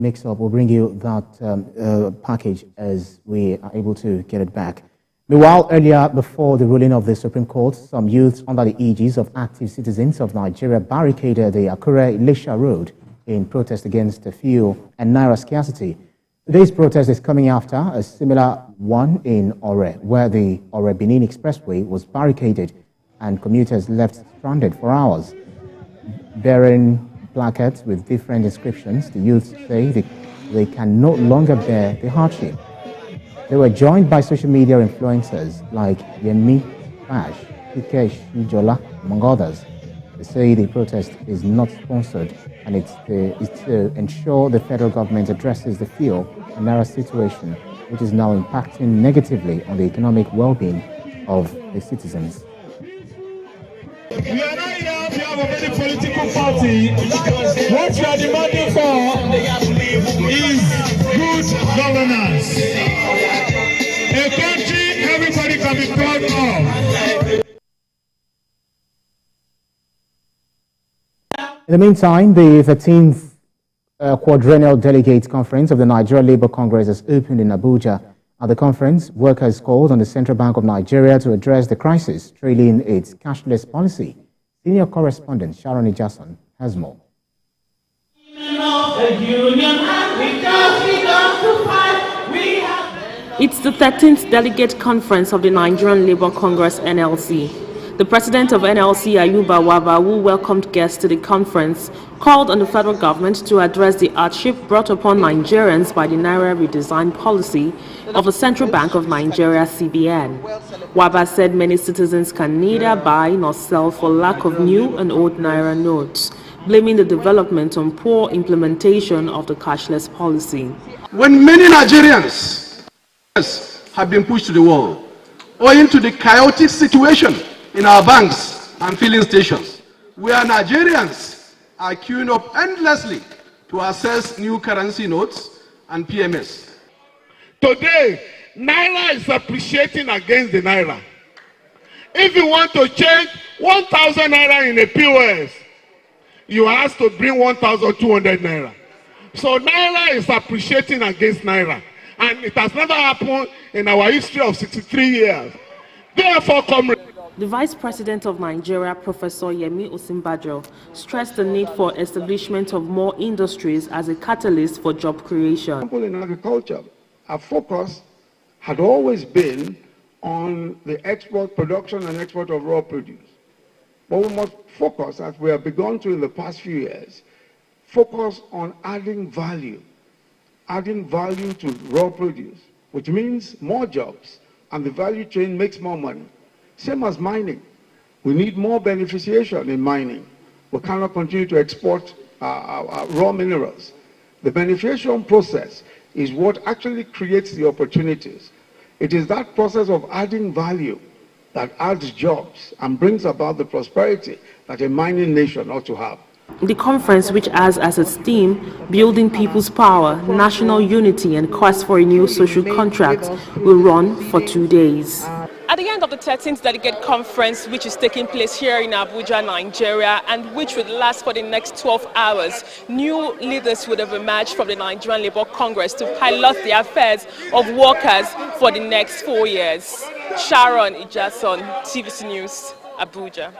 mix up. We'll bring you that package as we are able to get it back. Meanwhile, earlier, before the ruling of the Supreme Court, some youths under the aegis of active citizens of Nigeria barricaded the Akure-Ilesha Road in protest against the fuel and naira scarcity. Today's protest is coming after a similar one in Ore, where the Ore-Benin Expressway was barricaded and commuters left stranded for hours. Bearing placards with different inscriptions, the youths say they can no longer bear the hardship. They were joined by social media influencers like Yemi Bash, Ikesh Ijola, among others. They say the protest is not sponsored and it's to ensure the federal government addresses the fuel and naira situation, which is now impacting negatively on the economic well-being of the citizens. We are not here to have a very political party. What we are demanding for is good governance. A country everybody can be proud of. In the meantime, the 13th quadrennial Delegates Conference of the Nigeria Labour Congress has opened in Abuja. At the conference, workers called on the Central Bank of Nigeria to address the crisis trailing its cashless policy. Senior correspondent Sharon Ijason has more. It's the 13th Delegate Conference of the Nigerian Labour Congress NLC. The president of NLC, Ayuba Waba, who welcomed guests to the conference, called on the federal government to address the hardship brought upon Nigerians by the Naira redesign policy of the Central Bank of Nigeria, CBN. Waba said many citizens can neither buy nor sell for lack of new and old Naira notes, blaming the development on poor implementation of the cashless policy. When many Nigerians have been pushed to the wall, owing to the chaotic situation in our banks and filling stations, where Nigerians are queuing up endlessly to access new currency notes and PMS. Today, Naira is appreciating against the Naira. If you want to change 1,000 Naira in a POS, you have to bring 1,200 Naira. So Naira is appreciating against Naira. And it has never happened in our history of 63 years. Therefore, comrades, the Vice President of Nigeria, Professor Yemi Osinbajo, stressed the need for establishment of more industries as a catalyst for job creation. In agriculture, our focus had always been on the export, production and export of raw produce. But we must focus, as we have begun to in the past few years, focus on adding value to raw produce, which means more jobs, and the value chain makes more money. Same as mining. We need more beneficiation in mining. We cannot continue to export raw minerals. The beneficiation process is what actually creates the opportunities. It is that process of adding value that adds jobs and brings about the prosperity that a mining nation ought to have. The conference, which has as its theme Building People's Power, National Unity and Quest for a New Social Contract, will run for 2 days. At the end of the 13th Delegate Conference, which is taking place here in Abuja, Nigeria, and which will last for the next 12 hours, new leaders would have emerged from the Nigerian Labour Congress to pilot the affairs of workers for the next 4 years. Sharon Ijason, TVC News, Abuja.